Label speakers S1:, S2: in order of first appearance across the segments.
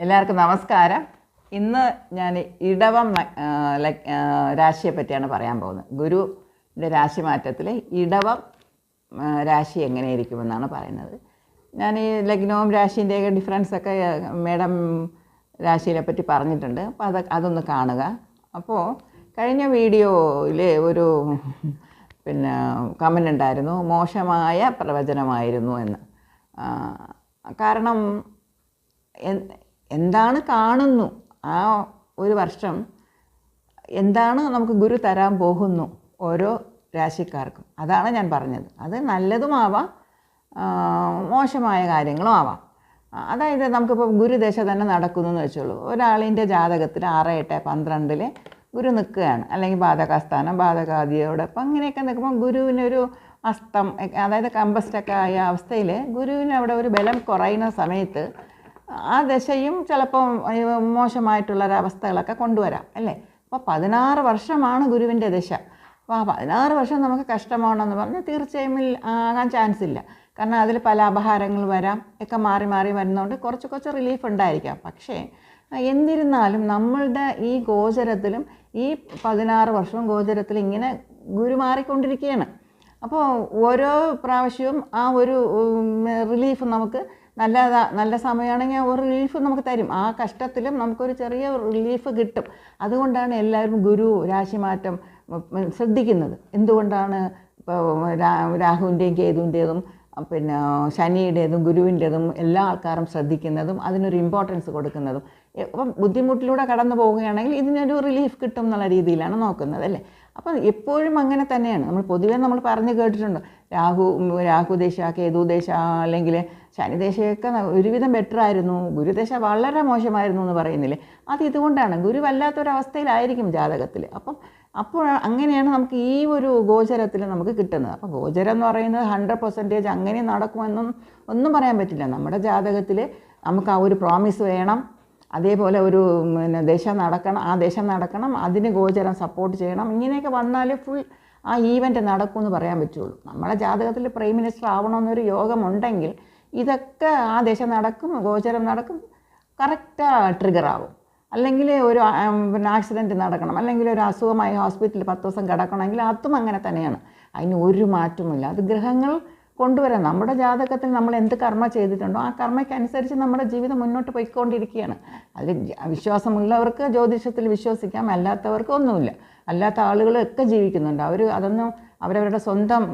S1: എല്ലാവർക്കും നമസ്കാരം. ഇന്ന് ഞാൻ ഇടവം രാശിയെ പറ്റിയാണ് പറയാൻ പോകുന്നത്. ഗുരുവിൻ്റെ രാശി മാറ്റത്തിൽ ഇടവം രാശി എങ്ങനെയിരിക്കുമെന്നാണ് പറയുന്നത്. ഞാൻ ഈ ലഗ്നവും രാശിൻ്റെയൊക്കെ ഡിഫറൻസൊക്കെ മേഡം രാശിയെ പറ്റി പറഞ്ഞിട്ടുണ്ട്. അപ്പോൾ അതൊന്ന് കാണുക. അപ്പോൾ കഴിഞ്ഞ വീഡിയോയിൽ ഒരു കമൻ്റ് ഉണ്ടായിരുന്നു, മോശമായ പ്രവചനമായിരുന്നു എന്ന്. കാരണം എന്താണ് കാണുന്നു, ആ ഒരു വർഷം എന്താണ് നമുക്ക് ഗുരു തരാൻ പോകുന്നു ഓരോ രാശിക്കാർക്കും, അതാണ് ഞാൻ പറഞ്ഞത്. അത് നല്ലതുമാവാം, മോശമായ കാര്യങ്ങളും ആവാം. അതായത് നമുക്കിപ്പോൾ ഗുരുദശ തന്നെ നടക്കുന്നു എന്ന് വെച്ചോളൂ. ഒരാളിൻ്റെ ജാതകത്തിൽ 6, 8, 12 ഗുരു നിൽക്കുകയാണ്, അല്ലെങ്കിൽ ബാധകാസ്ഥാനം ബാധകാദിയോടൊപ്പം അങ്ങനെയൊക്കെ നിൽക്കുമ്പോൾ ഗുരുവിനൊരു അസ്തം, അതായത് കമ്പസ്റ്റൊക്കെ ആയ അവസ്ഥയിൽ ഗുരുവിന് അവിടെ ഒരു ബലം കുറയുന്ന സമയത്ത് ആ ദശയും ചിലപ്പോൾ മോശമായിട്ടുള്ളൊരവസ്ഥകളൊക്കെ കൊണ്ടുവരാം അല്ലേ. അപ്പോൾ 16 വർഷമാണ് ഗുരുവിൻ്റെ ദശ. അപ്പോൾ ആ 16 വർഷം നമുക്ക് കഷ്ടമാണെന്ന് പറഞ്ഞാൽ തീർച്ചയായും ആകാൻ ചാൻസ് ഇല്ല. കാരണം അതിൽ പല അപഹാരങ്ങൾ വരാം, ഒക്കെ മാറി മാറി വരുന്നതുകൊണ്ട് കുറച്ച് റിലീഫ് ഉണ്ടായിരിക്കാം. പക്ഷേ എന്നിരുന്നാലും നമ്മളുടെ ഈ ഗോചരത്തിലും ഈ 16 വർഷവും ഗോചരത്തിൽ ഇങ്ങനെ ഗുരു മാറിക്കൊണ്ടിരിക്കുകയാണ്. അപ്പോൾ ഓരോ പ്രാവശ്യവും ആ ഒരു റിലീഫ് നമുക്ക് നല്ല സമയമാണെങ്കിൽ ഒരു റിലീഫ് നമുക്ക് തരും. ആ കഷ്ടത്തിലും നമുക്കൊരു ചെറിയ റിലീഫ് കിട്ടും. അതുകൊണ്ടാണ് എല്ലാവരും ഗുരു രാശിമാറ്റം ശ്രദ്ധിക്കുന്നത്. എന്തുകൊണ്ടാണ് ഇപ്പോൾ രാഹുവിൻ്റെയും കേതുവിൻ്റേതും ശനിയുടേതും ഗുരുവിൻ്റേതും എല്ലാ ആൾക്കാരും ശ്രദ്ധിക്കുന്നതും അതിനൊരു ഇമ്പോർട്ടൻസ് കൊടുക്കുന്നതും. അപ്പം ബുദ്ധിമുട്ടിലൂടെ കടന്നു പോവുകയാണെങ്കിൽ ഇതിനൊരു റിലീഫ് കിട്ടും എന്നുള്ള രീതിയിലാണ് നോക്കുന്നത് അല്ലേ. അപ്പം എപ്പോഴും അങ്ങനെ തന്നെയാണ്. പൊതുവേ നമ്മൾ പറഞ്ഞു കേട്ടിട്ടുണ്ട്, രാഹുദേശ, കേതുദേശ അല്ലെങ്കിൽ ശനിദേശയൊക്കെ ഒരുവിധം ബെറ്റർ ആയിരുന്നു, ഗുരുദശ വളരെ മോശമായിരുന്നു എന്ന് പറയുന്നില്ലേ. അത് ഇതുകൊണ്ടാണ്, ഗുരു വല്ലാത്തൊരവസ്ഥയിലായിരിക്കും ജാതകത്തിൽ. അപ്പോൾ അങ്ങനെയാണ് നമുക്ക് ഈ ഒരു ഗോചരത്തിൽ നമുക്ക് കിട്ടുന്നത്. അപ്പോൾ ഗോചരം എന്ന് പറയുന്നത് 100% അങ്ങനെ നടക്കുമെന്നും ഒന്നും പറയാൻ പറ്റില്ല. നമ്മുടെ ജാതകത്തിൽ നമുക്ക് ആ ഒരു പ്രോമിസ് വേണം, അതേപോലെ ഒരു ദശ നടക്കണം, ആ ദശ നടക്കണം, അതിന് ഗോചരം സപ്പോർട്ട് ചെയ്യണം. ഇങ്ങനെയൊക്കെ വന്നാൽ ഫുൾ ആ ഈവൻ്റ് നടക്കുമെന്ന് പറയാൻ പറ്റുള്ളൂ. നമ്മുടെ ജാതകത്തിൽ പ്രൈം മിനിസ്റ്റർ ആവണമെന്നൊരു യോഗമുണ്ടെങ്കിൽ ഇതൊക്കെ ആ ദശ നടക്കും, ഗോചരം നടക്കും, കറക്റ്റ് ട്രിഗർ ആവും. അല്ലെങ്കിൽ ഒരു ആക്സിഡൻറ്റ് നടക്കണം, അല്ലെങ്കിൽ ഒരു അസുഖമായി ഹോസ്പിറ്റലിൽ 10 ദിവസം കിടക്കണമെങ്കിൽ അതും അങ്ങനെ തന്നെയാണ്. അതിന് ഒരു മാറ്റമില്ല. അത് ഗ്രഹങ്ങൾ കൊണ്ടുവരാം. നമ്മുടെ ജാതകത്തിൽ നമ്മൾ എന്ത് കർമ്മ ചെയ്തിട്ടുണ്ടോ ആ കർമ്മയ്ക്കനുസരിച്ച് നമ്മുടെ ജീവിതം മുന്നോട്ട് പോയിക്കൊണ്ടിരിക്കുകയാണ്. അതിൽ വിശ്വാസമുള്ളവർക്ക് ജ്യോതിഷത്തിൽ വിശ്വസിക്കാം, അല്ലാത്തവർക്ക് ഒന്നുമില്ല. അല്ലാത്ത ആളുകളൊക്കെ ജീവിക്കുന്നുണ്ട്. അതൊന്നും അവരവരുടെ സ്വന്തം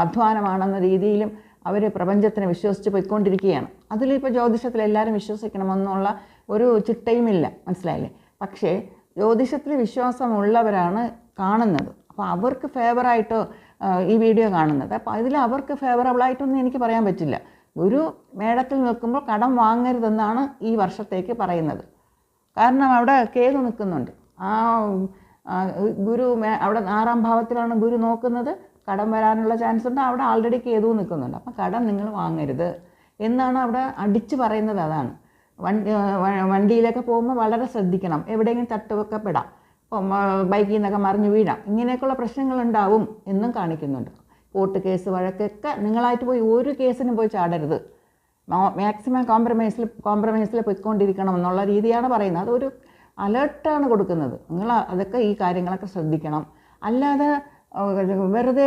S1: അധ്വാനമാണെന്ന രീതിയിലും അവർ പ്രപഞ്ചത്തിനെ വിശ്വസിച്ച് പോയിക്കൊണ്ടിരിക്കുകയാണ്. അതിലിപ്പോൾ ജ്യോതിഷത്തിൽ എല്ലാവരും വിശ്വസിക്കണമെന്നുള്ള ഒരു ചിട്ടയുമില്ല, മനസ്സിലായില്ലേ. പക്ഷേ ജ്യോതിഷത്തിൽ വിശ്വാസമുള്ളവരാണ് കാണുന്നത്. അപ്പോൾ അവർക്ക് ഫേവറായിട്ടോ ഈ വീഡിയോ കാണുന്നത്. അപ്പോൾ അതിൽ അവർക്ക് ഫേവറബിളായിട്ടൊന്നും എനിക്ക് പറയാൻ പറ്റില്ല. ഗുരു മേടത്തിൽ നിൽക്കുമ്പോൾ കടം വാങ്ങരുതെന്നാണ് ഈ വർഷത്തേക്ക് പറയുന്നത്. കാരണം അവിടെ കേതു നിൽക്കുന്നുണ്ട്. ആ ഗുരു അവിടെ 6ാം ഭാവത്തിലാണ് ഗുരു നോക്കുന്നത്. കടം വരാനുള്ള ചാൻസ് ഉണ്ട്. അവിടെ ആൾറെഡി കേതു നിൽക്കുന്നുണ്ട്. അപ്പം കടം നിങ്ങൾ വാങ്ങരുത് എന്നാണ് അവിടെ അടിച്ച് പറയുന്നത്. അതാണ് വണ്ടിയിലൊക്കെ പോകുമ്പോൾ വളരെ ശ്രദ്ധിക്കണം. എവിടെയെങ്കിലും തട്ടുവൊക്കെ പെടാം, ബൈക്കിൽ നിന്നൊക്കെ മറിഞ്ഞു വീഴാം, ഇങ്ങനെയൊക്കെയുള്ള പ്രശ്നങ്ങളുണ്ടാവും എന്നും കാണിക്കുന്നുണ്ട്. കോർട്ട് കേസ് വഴക്കൊക്കെ നിങ്ങളായിട്ട് പോയി ഒരു കേസിനും പോയി ചാടരുത്. മാക്സിമം കോംപ്രമൈസിൽ പോയിക്കൊണ്ടിരിക്കണം എന്നുള്ള രീതിയാണ് പറയുന്നത്. അതൊരു അലേർട്ടാണ് കൊടുക്കുന്നത്. നിങ്ങൾ അതൊക്കെ ഈ കാര്യങ്ങളൊക്കെ ശ്രദ്ധിക്കണം. അല്ലാതെ വെറുതെ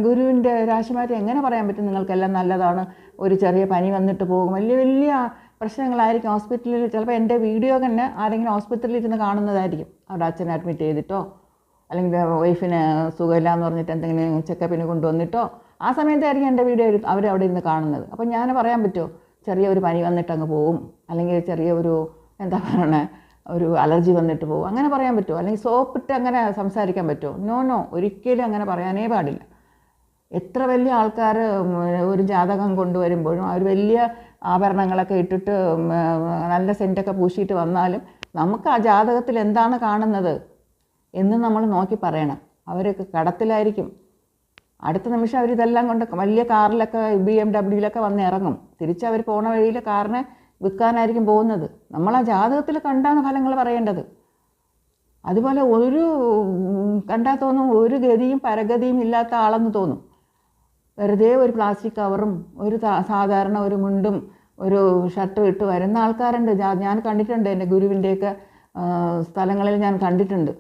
S1: ഗുരുവിൻ്റെ രാശിമാറ്റം എങ്ങനെ പറയാൻ പറ്റും? നിങ്ങൾക്കെല്ലാം നല്ലതാണ്, ഒരു ചെറിയ പനി വന്നിട്ട് പോകും, വലിയ പ്രശ്നങ്ങളായിരിക്കും ഹോസ്പിറ്റലിൽ. ചിലപ്പോൾ എൻ്റെ വീഡിയോ തന്നെ ആരെങ്കിലും ഹോസ്പിറ്റലിൽ ഇരുന്ന് കാണുന്നതായിരിക്കും. അവിടെ അച്ഛനെ അഡ്മിറ്റ് ചെയ്തിട്ടോ അല്ലെങ്കിൽ വൈഫിന് സുഖമില്ല എന്ന് പറഞ്ഞിട്ട് എന്തെങ്കിലും ചെക്കപ്പിന് കൊണ്ടുവന്നിട്ടോ ആ സമയത്തായിരിക്കും എൻ്റെ വീഡിയോ അവരവിടെ ഇരുന്ന് കാണുന്നത്. അപ്പോൾ ഞാൻ പറയാൻ പറ്റുമോ ചെറിയൊരു പനി വന്നിട്ട് അങ്ങ് പോവും, അല്ലെങ്കിൽ ചെറിയൊരു ഒരു അലർജി വന്നിട്ട് പോകും, അങ്ങനെ പറയാൻ പറ്റുമോ? അല്ലെങ്കിൽ സോപ്പിട്ട് അങ്ങനെ സംസാരിക്കാൻ പറ്റുമോ? നോ, ഒരിക്കലും അങ്ങനെ പറയാനേ പാടില്ല. എത്ര വലിയ ആൾക്കാർ ഒരു ജാതകം കൊണ്ടുവരുമ്പോഴും അവർ വലിയ ആഭരണങ്ങളൊക്കെ ഇട്ടിട്ട് നല്ല സെൻറ്റൊക്കെ പൂശിയിട്ട് വന്നാലും നമുക്ക് ആ ജാതകത്തിൽ എന്താണ് കാണുന്നത് എന്ന് നമ്മൾ നോക്കി പറയണം. അവരൊക്കെ കടത്തിലായിരിക്കും. അടുത്ത നിമിഷം അവരിതെല്ലാം കൊണ്ട് വലിയ കാറിലൊക്കെ BMW വന്ന് ഇറങ്ങും. തിരിച്ചവർ പോണ വഴിയിൽ കാറിനെ വിൽക്കാനായിരിക്കും പോകുന്നത്. നമ്മൾ ആ ജാതകത്തിൽ കണ്ടാണ് ഫലങ്ങൾ പറയേണ്ടത്. അതുപോലെ കണ്ടാൽ തോന്നും ഒരു ഗതിയും പരഗതിയും ഇല്ലാത്ത ആളെന്ന് തോന്നും. വെറുതെ ഒരു പ്ലാസ്റ്റിക് കവറും ഒരു സാധാരണ ഒരു മുണ്ടും ഒരു ഷർട്ട് ഇട്ട് വരുന്ന ആൾക്കാരുണ്ട്. ഞാൻ കണ്ടിട്ടുണ്ട്, എൻ്റെ ഗുരുവിൻ്റെയൊക്കെ സ്ഥലങ്ങളിൽ ഞാൻ കണ്ടിട്ടുണ്ട്.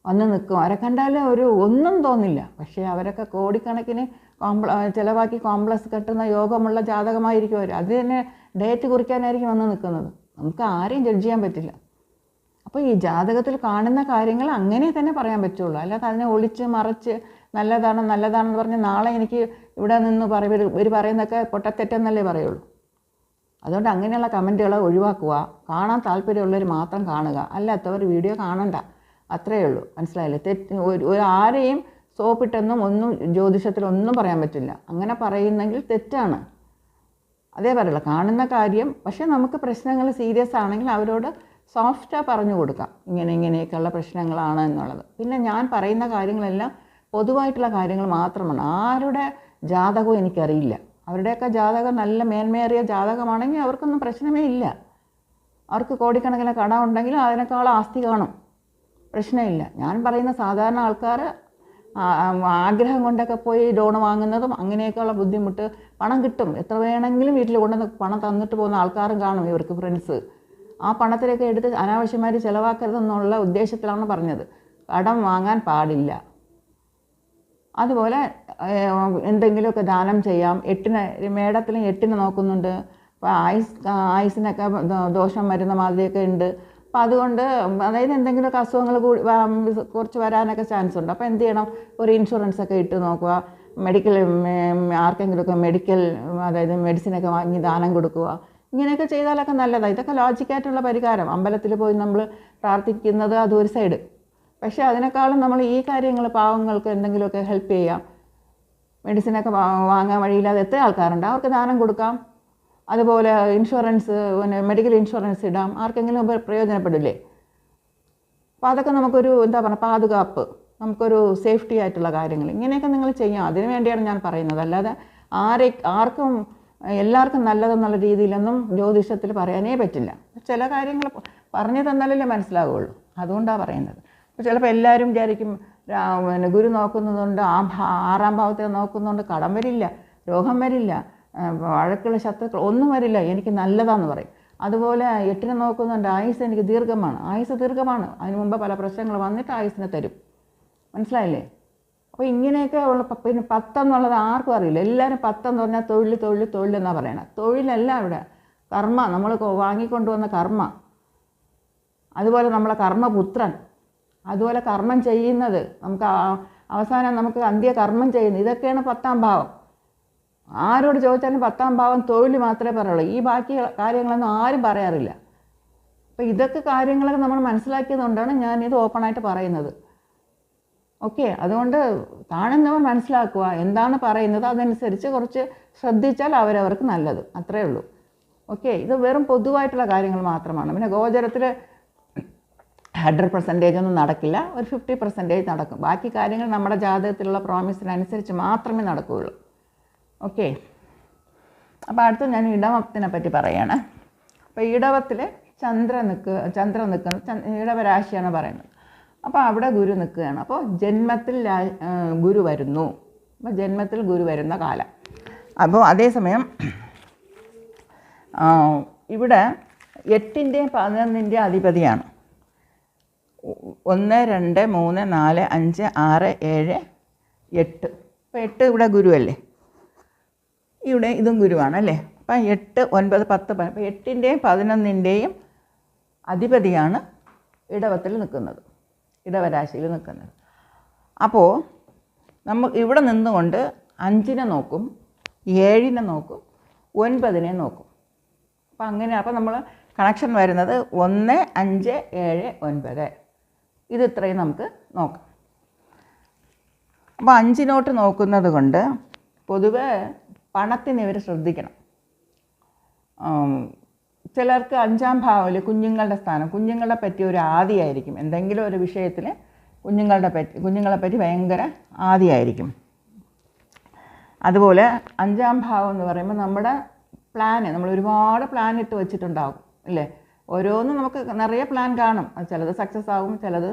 S1: വന്ന് നിൽക്കും, അവരെ കണ്ടാൽ ഒന്നും തോന്നില്ല. പക്ഷേ അവരൊക്കെ കോടിക്കണക്കിന് ചിലവാക്കി കോംപ്ലക്സ് കെട്ടുന്ന യോഗമുള്ള ജാതകമായിരിക്കും അവർ. അത് തന്നെ ഡേറ്റ് കുറിക്കാനായിരിക്കും വന്ന് നിൽക്കുന്നത്. നമുക്ക് ആരെയും ജഡ്ജ് ചെയ്യാൻ പറ്റില്ല. അപ്പോൾ ഈ ജാതകത്തിൽ കാണുന്ന കാര്യങ്ങൾ അങ്ങനെ തന്നെ പറയാൻ പറ്റുള്ളൂ. അല്ലാതെ അതിനെ ഒളിച്ച് മറച്ച് നല്ലതാണെന്ന് പറഞ്ഞ് നാളെ എനിക്ക് ഇവിടെ നിന്ന് ഇവർ പറയുന്നതൊക്കെ പൊട്ടത്തെറ്റെന്നല്ലേ പറയുള്ളൂ. അതുകൊണ്ട് അങ്ങനെയുള്ള കമൻറ്റുകൾ ഒഴിവാക്കുക. കാണാൻ താല്പര്യമുള്ളവർ മാത്രം കാണുക, അല്ലാത്തവർ വീഡിയോ കാണണ്ട. അത്രയേ ഉള്ളൂ. മനസ്സിലായില്ലേ? ആരെയും സോപ്പിട്ടെന്നും ഒന്നും ജ്യോതിഷത്തിലൊന്നും പറയാൻ പറ്റില്ല. അങ്ങനെ പറയുന്നെങ്കിൽ തെറ്റാണ്. അതേ പറയുള്ളൂ. കാണുന്ന കാര്യം പക്ഷേ നമുക്ക് പ്രശ്നങ്ങൾ സീരിയസ് ആണെങ്കിൽ അവരോട് സോഫ്റ്റായി പറഞ്ഞു കൊടുക്കാം, ഇങ്ങനെയൊക്കെയുള്ള പ്രശ്നങ്ങളാണ് എന്നുള്ളത്. പിന്നെ ഞാൻ പറയുന്ന കാര്യങ്ങളെല്ലാം പൊതുവായിട്ടുള്ള കാര്യങ്ങൾ മാത്രമാണ്. ആരുടെ ജാതകവും എനിക്കറിയില്ല. അവരുടെയൊക്കെ ജാതകം നല്ല മേന്മയേറിയ ജാതകമാണെങ്കിൽ അവർക്കൊന്നും പ്രശ്നമേ ഇല്ല. അവർക്ക് കോടിക്കണക്കിന് കടം ഉണ്ടെങ്കിലും അതിനേക്കാൾ ആസ്തി കാണും, പ്രശ്നമില്ല. ഞാൻ പറയുന്ന സാധാരണ ആൾക്കാർ ആഗ്രഹം കൊണ്ടൊക്കെ പോയി ലോൺ വാങ്ങുന്നതും അങ്ങനെയൊക്കെയുള്ള ബുദ്ധിമുട്ട്, പണം കിട്ടും എത്ര വേണമെങ്കിലും വീട്ടിൽ കൊണ്ടുവന്ന് പണം തന്നിട്ട് പോകുന്ന ആൾക്കാരും കാണും. ഇവർക്ക് ഫ്രണ്ട്സ് ആ പണത്തിലൊക്കെ എടുത്ത് അനാവശ്യമായിട്ട് ചിലവാക്കരുതെന്നുള്ള ഉദ്ദേശത്തിലാണ് പറഞ്ഞത്. കടം വാങ്ങാൻ പാടില്ല. അതുപോലെ എന്തെങ്കിലുമൊക്കെ ദാനം ചെയ്യാം. മേടത്തിലും 8 നോക്കുന്നുണ്ട്. അപ്പോൾ ആയുസിനൊക്കെ ദോഷം വരുന്ന മാതിരിയൊക്കെ ഉണ്ട്. അപ്പോൾ അതുകൊണ്ട് അതായത് എന്തെങ്കിലുമൊക്കെ അസുഖങ്ങൾ കുറച്ച് വരാനൊക്കെ ചാൻസ് ഉണ്ട്. അപ്പോൾ എന്ത് ചെയ്യണം? ഒരു ഇൻഷുറൻസൊക്കെ ഇട്ട് നോക്കുക. ആർക്കെങ്കിലുമൊക്കെ മെഡിക്കൽ അതായത് മെഡിസിനൊക്കെ വാങ്ങി ദാനം കൊടുക്കുക. ഇങ്ങനെയൊക്കെ ചെയ്താലൊക്കെ നല്ലതാണ്. ഇതൊക്കെ ലോജിക്കായിട്ടുള്ള പരിഹാരം. അമ്പലത്തിൽ പോയി നമ്മൾ പ്രാർത്ഥിക്കുന്നത് അതൊരു സൈഡ്. പക്ഷേ അതിനേക്കാളും നമ്മൾ ഈ കാര്യങ്ങൾ പാവങ്ങൾക്ക് എന്തെങ്കിലുമൊക്കെ ഹെൽപ്പ് ചെയ്യാം. മെഡിസിനൊക്കെ വാങ്ങാൻ വഴിയില്ലാതെ എത്ര ആൾക്കാരുണ്ട്, അവർക്ക് ദാനം കൊടുക്കാം. അതുപോലെ ഇൻഷുറൻസ്, മെഡിക്കൽ ഇൻഷുറൻസ് ഇടാം. ആർക്കെങ്കിലും പ്രയോജനപ്പെടില്ലേ? അപ്പോൾ അതൊക്കെ നമുക്കൊരു പാതുകാപ്പ്, നമുക്കൊരു സേഫ്റ്റി ആയിട്ടുള്ള കാര്യങ്ങൾ ഇങ്ങനെയൊക്കെ നിങ്ങൾ ചെയ്യാം. അതിനു വേണ്ടിയാണ് ഞാൻ പറയുന്നത്. അല്ലാതെ ആർക്കും എല്ലാവർക്കും നല്ലതെന്നുള്ള രീതിയിലൊന്നും ജ്യോതിഷത്തിൽ പറയാനേ പറ്റില്ല. ചില കാര്യങ്ങൾ പറഞ്ഞു തന്നാലല്ലേ മനസ്സിലാവുകയുള്ളൂ. അതുകൊണ്ടാണ് പറയുന്നത്. അപ്പോൾ ചിലപ്പോൾ എല്ലാവരും വിചാരിക്കും ഗുരു നോക്കുന്നതുകൊണ്ട് 6ാം ഭാവത്തെ നോക്കുന്നതുകൊണ്ട് കടം വരില്ല, രോഗം വരില്ല, വഴക്കുള്ള ശത്രുക്കൾ ഒന്നും വരില്ല, എനിക്ക് നല്ലതാണെന്ന് പറയും. അതുപോലെ 8 നോക്കുന്നുണ്ട് ആയുസ് എനിക്ക് ദീർഘമാണ്. ആയുസ് ദീർഘമാണ്. അതിന് മുമ്പ് പല പ്രശ്നങ്ങൾ വന്നിട്ട് ആയുസിനെ തരും. മനസ്സിലായില്ലേ? അപ്പോൾ ഇങ്ങനെയൊക്കെ ഉള്ള പിന്നെ 10 എന്നുള്ളത് ആർക്കും അറിയില്ല. എല്ലാവരും 10 എന്ന് പറഞ്ഞാൽ തൊഴിൽ എന്നാണ് പറയണത്. തൊഴിലല്ല ഇവിടെ, കർമ്മ. നമ്മൾ വാങ്ങിക്കൊണ്ടുവന്ന കർമ്മ. അതുപോലെ നമ്മളെ കർമ്മപുത്രൻ. അതുപോലെ കർമ്മം ചെയ്യുന്നത്, നമുക്ക് അവസാനം നമുക്ക് അന്ത്യകർമ്മം ചെയ്യുന്നത്, ഇതൊക്കെയാണ് 10ാം ഭാവം. ആരോട് ചോദിച്ചാലും 10ാം ഭാവം തൊഴിൽ മാത്രമേ പറയുള്ളൂ. ഈ ബാക്കി കാര്യങ്ങളൊന്നും ആരും പറയാറില്ല. അപ്പോൾ ഇതൊക്കെ കാര്യങ്ങളൊക്കെ നമ്മൾ മനസ്സിലാക്കിയതുകൊണ്ടാണ് ഞാനിത് ഓപ്പണായിട്ട് പറയുന്നത്. ഓക്കെ, അതുകൊണ്ട് കാണുന്നവർ മനസ്സിലാക്കുക, എന്താണ് പറയുന്നത് അതനുസരിച്ച് കുറച്ച് ശ്രദ്ധിച്ചാൽ അവരവർക്ക് നല്ലത്. അത്രയേ ഉള്ളൂ. ഓക്കെ, ഇത് വെറും പൊതുവായിട്ടുള്ള കാര്യങ്ങൾ മാത്രമാണ്. പിന്നെ ഗോചരത്തിൽ 100% ഒന്നും നടക്കില്ല, ഒരു 50% നടക്കും. ബാക്കി കാര്യങ്ങൾ നമ്മുടെ ജാതകത്തിലുള്ള പ്രോമിസിനനുസരിച്ച് മാത്രമേ നടക്കുകയുള്ളൂ. ഓക്കെ, അപ്പോൾ അടുത്ത് ഞാൻ ഇടവത്തിനെ പറ്റി പറയുകയാണ്. അപ്പോൾ ഇടവത്തിൽ ചന്ദ്രൻ നിൽക്കുന്നത് ഇടവരാശിയാണ് പറയുന്നത്. അപ്പോൾ അവിടെ ഗുരു നിൽക്കുകയാണ്. അപ്പോൾ ജന്മത്തിൽ ഗുരു വരുന്നു. അപ്പോൾ ജന്മത്തിൽ ഗുരു വരുന്ന കാലം. അപ്പോൾ അതേസമയം ഇവിടെ 8ൻ്റെയും 11ൻ്റെയും അധിപതിയാണ്. 1, 2, 3, 4, 5, 6, 7, 8. അപ്പോൾ 8 ഇവിടെ ഗുരുവല്ലേ, ഇവിടെ ഇതും ഗുരുവാണല്ലേ. അപ്പം 8, 9, 10. അപ്പോൾ 8ൻ്റെയും 11ൻ്റെയും അധിപതിയാണ് ഇടവത്തിൽ നിൽക്കുന്നത്, ഇടവരാശിയിൽ നിൽക്കുന്നത്. അപ്പോൾ നമ്മൾ ഇവിടെ നിന്നുകൊണ്ട് 5നെ നോക്കും, 7നെ നോക്കും, 9നെ നോക്കും. അപ്പോൾ അങ്ങനെ അപ്പോൾ നമ്മൾ കണക്ഷൻ വരുന്നത് 1, 5, 7, 9. ഇത് ഇത്രയും നമുക്ക് നോക്കാം. അപ്പോൾ 5നോട്ട് നോക്കുന്നത് കൊണ്ട് പൊതുവെ പണത്തിന് ഇവർ ശ്രദ്ധിക്കണം. ചിലർക്ക് 5ാം ഭാവത്തിൽ കുഞ്ഞുങ്ങളുടെ സ്ഥാനം, കുഞ്ഞുങ്ങളെ പറ്റി ഒരു ആദിയായിരിക്കും. എന്തെങ്കിലും ഒരു വിഷയത്തിൽ കുഞ്ഞുങ്ങളെപ്പറ്റി ഭയങ്കര ആദിയായിരിക്കും. അതുപോലെ 5ാം ഭാവം എന്ന് പറയുമ്പോൾ നമ്മുടെ നമ്മൾ ഒരുപാട് പ്ലാൻ ഇട്ട് വെച്ചിട്ടുണ്ടാകും അല്ലേ. ഓരോന്നും നമുക്ക് നിറയെ പ്ലാൻ കാണും. ചിലത് സക്സസ് ആകും, ചിലത്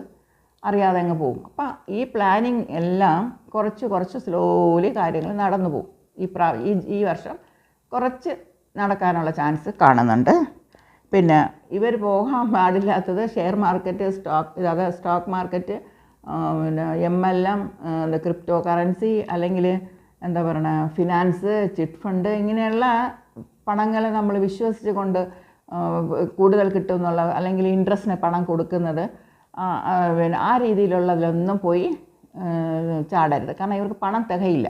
S1: അറിയാതെ അങ്ങ് പോകും. അപ്പം ഈ പ്ലാനിങ് എല്ലാം കുറച്ച് സ്ലോലി കാര്യങ്ങൾ നടന്നു പോകും. ഈ വർഷം കുറച്ച് നടക്കാനുള്ള ചാൻസ് കാണുന്നുണ്ട്. പിന്നെ ഇവർ പോകാൻ പാടില്ലാത്തത് ഷെയർ മാർക്കറ്റ്, സ്റ്റോക്ക് മാർക്കറ്റ്, പിന്നെ MLM, ക്രിപ്റ്റോ കറൻസി, അല്ലെങ്കിൽ എന്താ പറയുക ഫിനാൻസ്, ചിറ്റ് ഫണ്ട്, ഇങ്ങനെയുള്ള പണങ്ങൾ നമ്മൾ വിശ്വസിച്ച് കൊണ്ട് കൂടുതൽ കിട്ടുമെന്നുള്ള അല്ലെങ്കിൽ ഇൻട്രസ്റ്റിന് പണം കൊടുക്കുന്നത് പിന്നെ ആ രീതിയിലുള്ളതിലൊന്നും പോയി ചാടരുത്. കാരണം ഇവർക്ക് പണം തികയില്ല.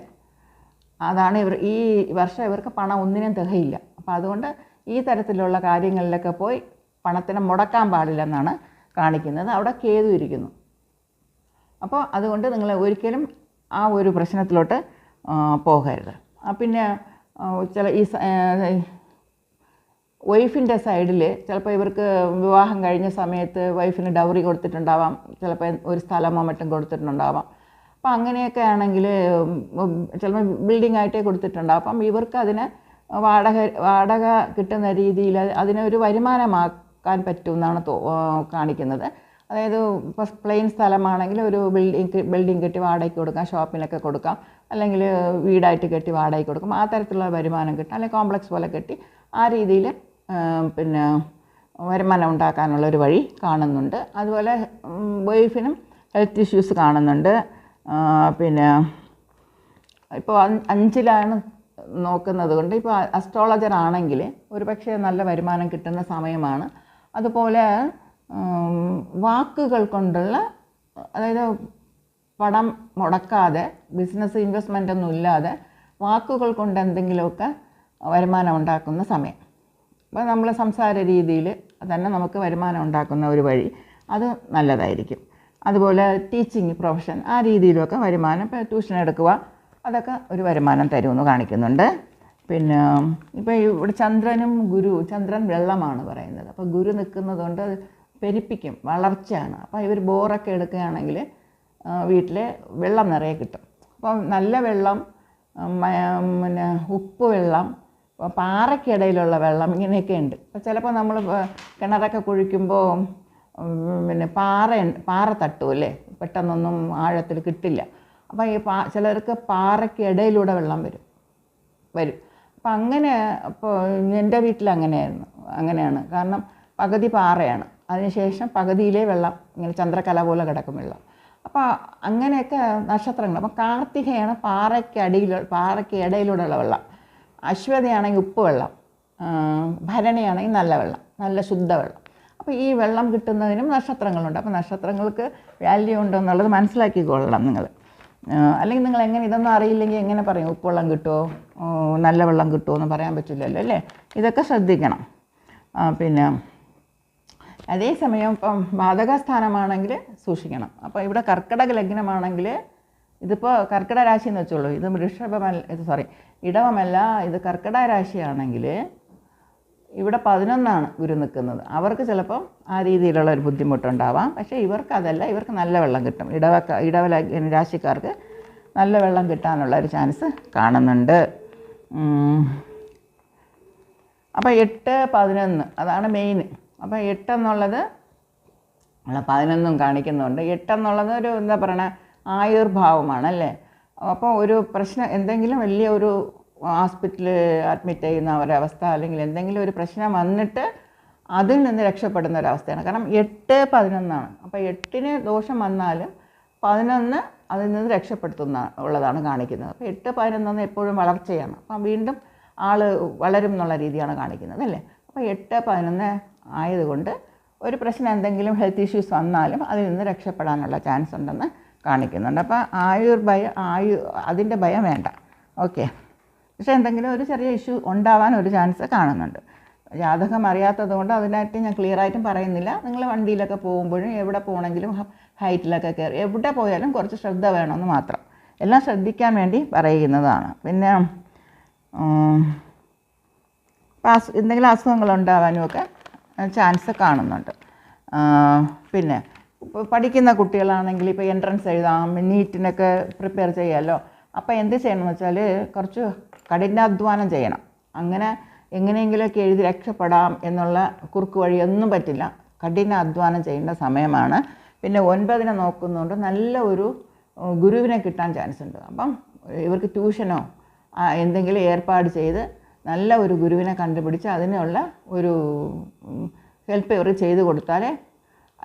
S1: അതാണ് ഈ വർഷം ഇവർക്ക് പണം ഒന്നിനും തികയില്ല. അപ്പോൾ അതുകൊണ്ട് ഈ തരത്തിലുള്ള കാര്യങ്ങളിലൊക്കെ പോയി പണത്തിനെ മുടക്കാൻ പാടില്ലെന്നാണ് കാണിക്കുന്നത്. അവിടെ കേതു ഇരിക്കുന്നു. അപ്പോൾ അതുകൊണ്ട് നിങ്ങൾ ഒരിക്കലും ആ ഒരു പ്രശ്നത്തിലോട്ട് പോകരുത്. പിന്നെ ചില വൈഫിൻ്റെ സൈഡിൽ ചിലപ്പോൾ ഇവർക്ക് വിവാഹം കഴിഞ്ഞ സമയത്ത് വൈഫിന് ഡൗറി കൊടുത്തിട്ടുണ്ടാവാം, ചിലപ്പോൾ ഒരു സ്ഥലമോ മറ്റും കൊടുത്തിട്ടുണ്ടാവാം. അപ്പം അങ്ങനെയൊക്കെ ആണെങ്കിൽ ചിലപ്പോൾ ബിൽഡിംഗ് ആയിട്ടേ കൊടുത്തിട്ടുണ്ടാവും. അപ്പം ഇവർക്ക് അതിനെ വാടക കിട്ടുന്ന രീതിയിൽ അതിനെ ഒരു വരുമാനമാക്കാൻ പറ്റുമെന്നാണ് കാണിക്കുന്നത്. അതായത് ഇപ്പോൾ പ്ലെയിൻ സ്ഥലമാണെങ്കിൽ ഒരു ബിൽഡിംഗ് കെട്ടി വാടകയ്ക്ക് കൊടുക്കാം, ഷോപ്പിലൊക്കെ കൊടുക്കാം, അല്ലെങ്കിൽ വീടായിട്ട് കെട്ടി വാടകയ്ക്ക് കൊടുക്കാം. ആ തരത്തിലുള്ള വരുമാനം കിട്ടും. അല്ലെങ്കിൽ കോംപ്ലക്സ് പോലെ കെട്ടി ആ രീതിയിൽ പിന്നെ വരുമാനം ഉണ്ടാക്കാനുള്ളൊരു വഴി കാണുന്നുണ്ട്. അതുപോലെ വൈഫിനും ഹെൽത്ത് ഇഷ്യൂസ് കാണുന്നുണ്ട്. പിന്നെ ഇപ്പോൾ 5ലാണ് നോക്കുന്നത് കൊണ്ട് ഇപ്പോൾ അസ്ട്രോളജർ ആണെങ്കിൽ ഒരു പക്ഷേ നല്ല വരുമാനം കിട്ടുന്ന സമയമാണ്. അതുപോലെ വാക്കുകൾ കൊണ്ടുള്ള, അതായത് പണം മുടക്കാതെ ബിസിനസ് ഇൻവെസ്റ്റ്മെൻ്റ് ഒന്നും ഇല്ലാതെ വാക്കുകൾ കൊണ്ട് എന്തെങ്കിലുമൊക്കെ വരുമാനം ഉണ്ടാക്കുന്ന സമയം. അപ്പോൾ നമ്മൾ സംസാര രീതിയിൽ തന്നെ നമുക്ക് വരുമാനം ഉണ്ടാക്കുന്ന ഒരു വഴി, അത് നല്ലതായിരിക്കും. അതുപോലെ ടീച്ചിങ് പ്രൊഫഷൻ, ആ രീതിയിലൊക്കെ വരുമാനം, ഇപ്പോൾ ട്യൂഷൻ എടുക്കുക, അതൊക്കെ ഒരു വരുമാനം തരുമെന്ന് കാണിക്കുന്നുണ്ട്. പിന്നെ ഇപ്പോൾ ഇവിടെ ചന്ദ്രൻ വെള്ളമാണ് പറയുന്നത്. അപ്പോൾ ഗുരു നിൽക്കുന്നത് കൊണ്ട് പെരുപ്പിക്കും, വളർച്ചയാണ്. അപ്പോൾ ഇവർ ബോറൊക്കെ എടുക്കുകയാണെങ്കിൽ വീട്ടിൽ വെള്ളം നിറയെ കിട്ടും. അപ്പോൾ നല്ല വെള്ളം, പിന്നെ ഉപ്പ് വെള്ളം, പാറയ്ക്കിടയിലുള്ള വെള്ളം, ഇങ്ങനെയൊക്കെ ഉണ്ട്. അപ്പോൾ ചിലപ്പോൾ നമ്മൾ കിണറൊക്കെ കുഴിക്കുമ്പോൾ പിന്നെ പാറ തട്ടുമല്ലേ, പെട്ടെന്നൊന്നും ആഴത്തിൽ കിട്ടില്ല. അപ്പോൾ ഈ ചിലർക്ക് പാറയ്ക്ക് ഇടയിലൂടെ വെള്ളം വരും. അപ്പം അങ്ങനെ, അപ്പോൾ എൻ്റെ വീട്ടിൽ അങ്ങനെയാണ്. കാരണം പകുതി പാറയാണ്, അതിനുശേഷം പകുതിയിലെ വെള്ളം ഇങ്ങനെ ചന്ദ്രക്കല പോലെ കിടക്കും വെള്ളം. അപ്പോൾ അങ്ങനെയൊക്കെ നക്ഷത്രങ്ങൾ. അപ്പോൾ കാർത്തികയാണ് പാറയ്ക്ക് ഇടയിലൂടെയുള്ള വെള്ളം, അശ്വതിയാണെങ്കിൽ ഉപ്പ് വെള്ളം, ഭരണിയാണെങ്കിൽ നല്ല വെള്ളം, നല്ല ശുദ്ധവെള്ളം. അപ്പോൾ ഈ വെള്ളം കിട്ടുന്നതിനും നക്ഷത്രങ്ങളുണ്ട്. അപ്പോൾ നക്ഷത്രങ്ങൾക്ക് വാല്യൂ ഉണ്ടെന്നുള്ളത് മനസ്സിലാക്കിക്കൊള്ളണം നിങ്ങൾ. അല്ലെങ്കിൽ നിങ്ങൾ ഇതൊന്നും അറിയില്ലെങ്കിൽ എങ്ങനെ പറയും ഉപ്പുവെള്ളം കിട്ടുമോ, നല്ല വെള്ളം കിട്ടുമോ എന്ന് പറയാൻ പറ്റില്ലല്ലോ, അല്ലേ? ഇതൊക്കെ ശ്രദ്ധിക്കണം. പിന്നെ അതേസമയം ഇപ്പം ബാധകസ്ഥാനമാണെങ്കിൽ സൂക്ഷിക്കണം. അപ്പോൾ ഇവിടെ കർക്കിടക ലഗ്നമാണെങ്കിൽ, ഇതിപ്പോൾ കർക്കിടക രാശി എന്ന് വെച്ചോളൂ, ഇത് ഇടവമല്ല, ഇത് കർക്കിടക രാശിയാണെങ്കിൽ ഇവിടെ 11ആണ് ഗുരു നിൽക്കുന്നത്. അവർക്ക് ചിലപ്പോൾ ആ രീതിയിലുള്ള ഒരു ബുദ്ധിമുട്ടുണ്ടാവാം. പക്ഷേ ഇവർക്കതല്ല, ഇവർക്ക് നല്ല വെള്ളം കിട്ടും. ഇടവ രാശിക്കാർക്ക് നല്ല വെള്ളം കിട്ടാനുള്ള ഒരു ചാൻസ് കാണുന്നുണ്ട്. അപ്പോൾ 8, 11 അതാണ് മെയിൻ. അപ്പോൾ 8 എന്നുള്ളത് 11 കാണിക്കുന്നുണ്ട്. 8 എന്നുള്ളത് ഒരു എന്താ പറയണ ആയുർഭാവമാണല്ലേ. അപ്പോൾ ഒരു പ്രശ്നം, എന്തെങ്കിലും വലിയ ഒരു ഹോസ്പിറ്റലിൽ അഡ്മിറ്റ് ചെയ്യുന്ന ഒരവസ്ഥ, അല്ലെങ്കിൽ എന്തെങ്കിലും ഒരു പ്രശ്നം വന്നിട്ട് അതിൽ നിന്ന് രക്ഷപ്പെടുന്ന ഒരവസ്ഥയാണ്. കാരണം 8, 11 അപ്പോൾ 8ന് ദോഷം വന്നാലും 11 അതിൽ നിന്ന് രക്ഷപ്പെടുത്തുന്ന ഉള്ളതാണ് കാണിക്കുന്നത്. അപ്പോൾ 8, 11 എപ്പോഴും വളർച്ചയാണ്. അപ്പം വീണ്ടും ആൾ വളരും എന്നുള്ള രീതിയാണ് കാണിക്കുന്നത്, അല്ലേ? അപ്പോൾ 8, 11 ആയതുകൊണ്ട് ഒരു പ്രശ്നം, എന്തെങ്കിലും ഹെൽത്ത് ഇഷ്യൂസ് വന്നാലും അതിൽ നിന്ന് രക്ഷപ്പെടാനുള്ള ചാൻസ് ഉണ്ടെന്ന് കാണിക്കുന്നുണ്ട്. അപ്പോൾ അതിൻ്റെ ഭയം വേണ്ട. ഓക്കെ. പക്ഷേ എന്തെങ്കിലും ഒരു ചെറിയ ഇഷ്യൂ ഉണ്ടാവാൻ ഒരു ചാൻസ് കാണുന്നുണ്ട്. ജാതകം അറിയാത്തത് കൊണ്ട് അതിനായിട്ട് ഞാൻ ക്ലിയറായിട്ടും പറയുന്നില്ല. നിങ്ങൾ വണ്ടിയിലൊക്കെ പോകുമ്പോഴും എവിടെ പോകണമെങ്കിലും ഹൈറ്റിലൊക്കെ കയറി എവിടെ പോയാലും കുറച്ച് ശ്രദ്ധ വേണമെന്ന് മാത്രം. എല്ലാം ശ്രദ്ധിക്കാൻ വേണ്ടി പറയുന്നതാണ്. പിന്നെ എന്തെങ്കിലും അസുഖങ്ങളുണ്ടാവാനും ഒക്കെ ചാൻസ് കാണുന്നുണ്ട്. പിന്നെ പഠിക്കുന്ന കുട്ടികളാണെങ്കിൽ ഇപ്പോൾ എൻട്രൻസ് എഴുതാം, നീറ്റിനൊക്കെ പ്രിപ്പയർ ചെയ്യാമല്ലോ. അപ്പോൾ എന്ത് ചെയ്യണമെന്ന് വെച്ചാൽ കുറച്ച് കഠിനാധ്വാനം ചെയ്യണം. അങ്ങനെ എങ്ങനെയെങ്കിലുമൊക്കെ എഴുതി രക്ഷപ്പെടാം എന്നുള്ള കുറുക്ക് വഴിയൊന്നും പറ്റില്ല. കഠിനാധ്വാനം ചെയ്യേണ്ട സമയമാണ്. പിന്നെ 9നെ നോക്കുന്നതുകൊണ്ട് നല്ല ഒരു ഗുരുവിനെ കിട്ടാൻ ചാൻസ് ഉണ്ട്. അപ്പം ഇവർക്ക് ട്യൂഷനോ എന്തെങ്കിലും ഏർപ്പാട് ചെയ്ത് നല്ല ഒരു ഗുരുവിനെ കണ്ടുപിടിച്ച് അതിനുള്ള ഒരു ഹെൽപ്പ് ഇവർ ചെയ്ത് കൊടുത്താലേ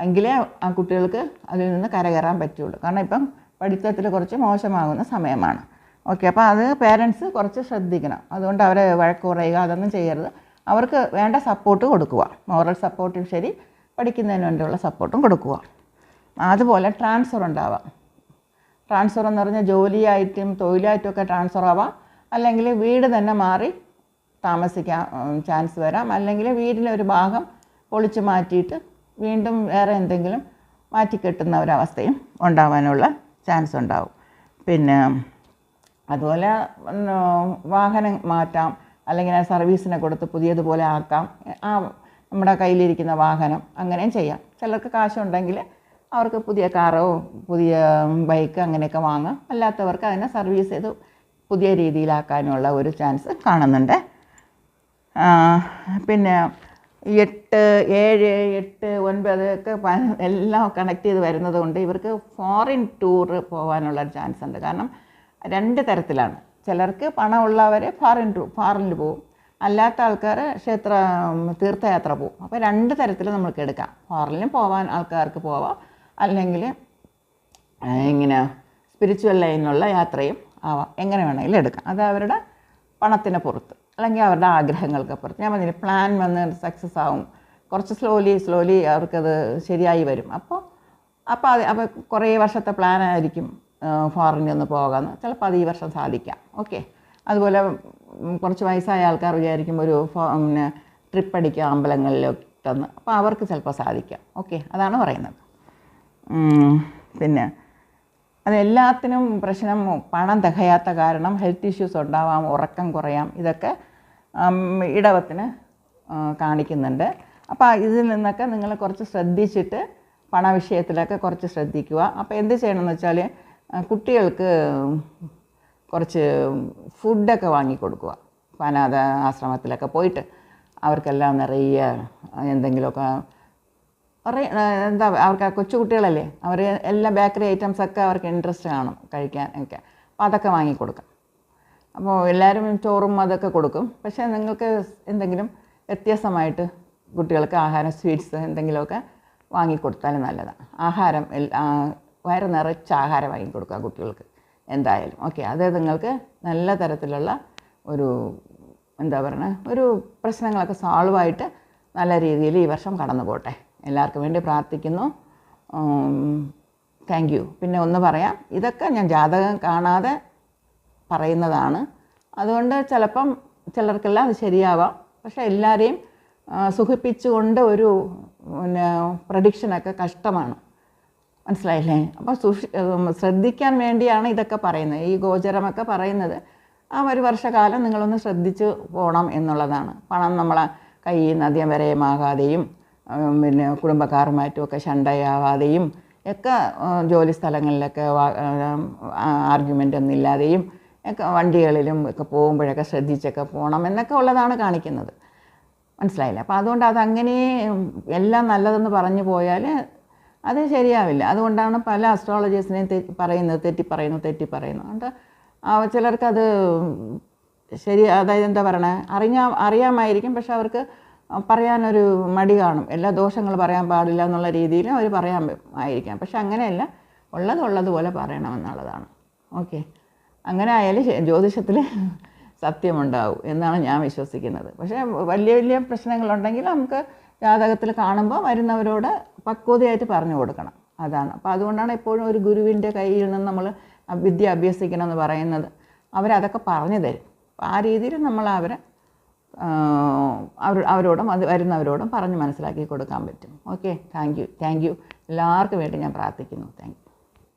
S1: എങ്കിലേ ആ കുട്ടികൾക്ക് അതിൽ നിന്ന് കരകയറാൻ പറ്റുള്ളൂ. കാരണം ഇപ്പം പഠിത്തത്തിൽ കുറച്ച് മോശമാകുന്ന സമയമാണ്. ഓക്കെ, അപ്പോൾ അത് പേരൻസ് കുറച്ച് ശ്രദ്ധിക്കണം. അതുകൊണ്ട് അവരെ വഴക്ക് പറയുക അതൊന്നും ചെയ്യരുത്. അവർക്ക് വേണ്ട സപ്പോർട്ട് കൊടുക്കുക, മോറൽ സപ്പോർട്ടും ശരി, പഠിക്കുന്നതിന് വേണ്ടിയുള്ള സപ്പോർട്ടും കൊടുക്കുക. അതുപോലെ ട്രാൻസ്ഫർ ഉണ്ടാവാം. ട്രാൻസ്ഫർ എന്ന് പറഞ്ഞാൽ ജോലിയായിട്ടും തൊഴിലായിട്ടും ഒക്കെ ട്രാൻസ്ഫർ ആവാം, അല്ലെങ്കിൽ വീട് തന്നെ മാറി താമസിക്കാൻ ചാൻസ് വരാം, അല്ലെങ്കിൽ വീടിൻ്റെ ഒരു ഭാഗം പൊളിച്ച് മാറ്റിയിട്ട് വീണ്ടും വേറെ എന്തെങ്കിലും മാറ്റിക്കെട്ടുന്ന ഒരവസ്ഥയും ഉണ്ടാവാനുള്ള ചാൻസ് ഉണ്ടാവും. പിന്നെ അതുപോലെ വാഹനം മാറ്റാം, അല്ലെങ്കിൽ സർവീസിനെ കൊടുത്ത് പുതിയതുപോലെ ആക്കാം. ആ നമ്മുടെ കയ്യിലിരിക്കുന്ന വാഹനം അങ്ങനെയും ചെയ്യാം. ചിലർക്ക് കാശുണ്ടെങ്കിൽ അവർക്ക് പുതിയ കാറോ പുതിയ ബൈക്ക് അങ്ങനെയൊക്കെ വാങ്ങാം. അല്ലാത്തവർക്ക് അതിനെ സർവീസ് ചെയ്ത് പുതിയ രീതിയിലാക്കാനുള്ള ഒരു ചാൻസ് കാണുന്നുണ്ട്. പിന്നെ 8, 7, 8, 9 ഒക്കെ എല്ലാം കണക്ട് ചെയ്ത് വരുന്നത് കൊണ്ട് ഇവർക്ക് ഫോറിൻ ടൂർ പോകാനുള്ള ചാൻസ് ഉണ്ട്. കാരണം 2 തരത്തിലാണ്. ചിലർക്ക് പണമുള്ളവർ ഫോറിനിൽ പോകും, അല്ലാത്ത ആൾക്കാർ തീർത്ഥയാത്ര പോകും. അപ്പോൾ 2 തരത്തിൽ നമുക്ക് എടുക്കാം. ഫോറിനിലും പോകാൻ ആൾക്കാർക്ക് പോവാം, അല്ലെങ്കിൽ ഇങ്ങനെ സ്പിരിച്വൽ ലൈനിലുള്ള യാത്രയും ആവാം. എങ്ങനെ വേണമെങ്കിലും എടുക്കാം. അത് അവരുടെ പണത്തിന് പുറത്ത് അല്ലെങ്കിൽ അവരുടെ ആഗ്രഹങ്ങൾക്ക് പുറത്ത്. ഞാൻ പറഞ്ഞില്ല, പ്ലാൻ വന്ന് സക്സസ് ആവും. കുറച്ച് സ്ലോലി അവർക്കത് ശരിയായി വരും. അപ്പോൾ കുറേ വർഷത്തെ പ്ലാനായിരിക്കും ഫോറിനിൽ ഒന്ന് പോകാമെന്ന്. ചിലപ്പോൾ അത് ഈ വർഷം സാധിക്കാം. ഓക്കെ, അതുപോലെ കുറച്ച് വയസ്സായ ആൾക്കാർ വിചാരിക്കും ഒരു ട്രിപ്പ് അടിക്കുക അമ്പലങ്ങളിലൊക്കെന്ന്. അപ്പോൾ അവർക്ക് ചിലപ്പോൾ സാധിക്കാം. ഓക്കെ, അതാണ് പറയുന്നത്. പിന്നെ അതെല്ലാത്തിനും പ്രശ്നം പണം തികയാത്ത കാരണം ഹെൽത്ത് ഇഷ്യൂസ് ഉണ്ടാവാം, ഉറക്കം കുറയാം. ഇതൊക്കെ ഇടവത്തിന് കാണിക്കുന്നുണ്ട്. അപ്പോൾ ഇതിൽ നിന്നൊക്കെ നിങ്ങൾ കുറച്ച് ശ്രദ്ധിച്ചിട്ട് പണവിഷയത്തിലൊക്കെ കുറച്ച് ശ്രദ്ധിക്കുക. അപ്പോൾ എന്ത് ചെയ്യണമെന്ന് വെച്ചാൽ കുട്ടികൾക്ക് കുറച്ച് ഫുഡൊക്കെ വാങ്ങിക്കൊടുക്കുക. അനാഥ ആശ്രമത്തിലൊക്കെ പോയിട്ട് അവർക്കെല്ലാം നിറയെ എന്തെങ്കിലുമൊക്കെ അവർക്ക് കൊച്ചു കുട്ടികളല്ലേ, അവർ എല്ലാ ബേക്കറി ഐറ്റംസൊക്കെ അവർക്ക് ഇൻട്രസ്റ്റ് കാണും കഴിക്കാൻ ഒക്കെ. അപ്പോൾ അതൊക്കെ വാങ്ങിക്കൊടുക്കാം. അപ്പോൾ എല്ലാവരും ചോറും അതൊക്കെ കൊടുക്കും. പക്ഷേ നിങ്ങൾക്ക് എന്തെങ്കിലും വ്യത്യസ്തമായിട്ട് കുട്ടികൾക്ക് ആഹാരം, സ്വീറ്റ്സ് എന്തെങ്കിലുമൊക്കെ വാങ്ങിക്കൊടുത്താലും നല്ലതാണ്. ആഹാരം വയറ് നിറച്ച് ആഹാരം വാങ്ങിക്കൊടുക്കുക കുട്ടികൾക്ക് എന്തായാലും. ഓക്കെ, അത് നിങ്ങൾക്ക് നല്ല തരത്തിലുള്ള ഒരു ഒരു പ്രശ്നങ്ങളൊക്കെ സോൾവായിട്ട് നല്ല രീതിയിൽ ഈ വർഷം കടന്നു പോട്ടെ. എല്ലാവർക്കും വേണ്ടി പ്രാർത്ഥിക്കുന്നു. Thank you. പിന്നെ ഒന്ന് പറയാം, ഇതൊക്കെ ഞാൻ ജാതകം കാണാതെ പറയുന്നതാണ്. അതുകൊണ്ട് ചിലപ്പം ചിലർക്കെല്ലാം അത് ശരിയാവാം. പക്ഷേ എല്ലാവരെയും സുഖിപ്പിച്ചുകൊണ്ട് ഒരു പ്രഡിക്ഷനൊക്കെ കഷ്ടമാണ്. മനസ്സിലായില്ലേ? അപ്പോൾ ശ്രദ്ധിക്കാൻ വേണ്ടിയാണ് ഇതൊക്കെ പറയുന്നത്. ഈ ഗോചരമൊക്കെ പറയുന്നത് ആ ഒരു വർഷകാലം നിങ്ങളൊന്ന് ശ്രദ്ധിച്ച് പോകണം എന്നുള്ളതാണ്. പണം നമ്മളെ കയ്യിൽ നിന്ന് അധികം വരയമാകാതെയും പിന്നെ കുടുംബക്കാരുമായിട്ടുമൊക്കെ ശണ്ടയാവാതെയും ഒക്കെ ജോലി സ്ഥലങ്ങളിലൊക്കെ ആർഗ്യുമെൻ്റ് ഒന്നും ഇല്ലാതെയും ഒക്കെ വണ്ടികളിലും ഒക്കെ പോകുമ്പോഴൊക്കെ ശ്രദ്ധിച്ചൊക്കെ പോകണം എന്നൊക്കെ ഉള്ളതാണ് കാണിക്കുന്നത്. മനസ്സിലായില്ല? അപ്പോൾ അതുകൊണ്ട് അതങ്ങനെ എല്ലാം നല്ലതെന്ന് പറഞ്ഞു പോയാൽ അത് ശരിയാവില്ല. അതുകൊണ്ടാണ് പല അസ്ട്രോളജേഴ്സിനെയും തെറ്റിപ്പറയുന്നു. അതുകൊണ്ട് ചിലർക്കത് അതായത് എന്താ പറയണേ, അറിയാമായിരിക്കും, പക്ഷെ അവർക്ക് പറയാനൊരു മടി കാണും. എല്ലാ ദോഷങ്ങൾ പറയാൻ പാടില്ല എന്നുള്ള രീതിയിൽ അവർ ആയിരിക്കാം. പക്ഷെ അങ്ങനെയല്ല, ഉള്ളതുപോലെ പറയണമെന്നുള്ളതാണ്. ഓക്കെ, അങ്ങനെ ആയാൽ ജ്യോതിഷത്തിൽ സത്യമുണ്ടാവും എന്നാണ് ഞാൻ വിശ്വസിക്കുന്നത്. പക്ഷേ വലിയ പ്രശ്നങ്ങളുണ്ടെങ്കിൽ നമുക്ക് ജാതകത്തിൽ കാണുമ്പോൾ വരുന്നവരോട് പക്വതയായിട്ട് പറഞ്ഞു കൊടുക്കണം. അതാണ്. അപ്പോൾ അതുകൊണ്ടാണ് എപ്പോഴും ഒരു ഗുരുവിൻ്റെ കയ്യിൽ നിന്ന് നമ്മൾ വിദ്യ അഭ്യസിക്കണം എന്ന് പറയുന്നത്. അവരതൊക്കെ പറഞ്ഞു തരും. അപ്പോൾ ആ രീതിയിൽ നമ്മൾ അവരോടും വരുന്നവരോടും പറഞ്ഞ് മനസ്സിലാക്കി കൊടുക്കാൻ പറ്റും. Okay, thank you. എല്ലാവർക്കും വേണ്ടി ഞാൻ പ്രാർത്ഥിക്കുന്നു. Thank you.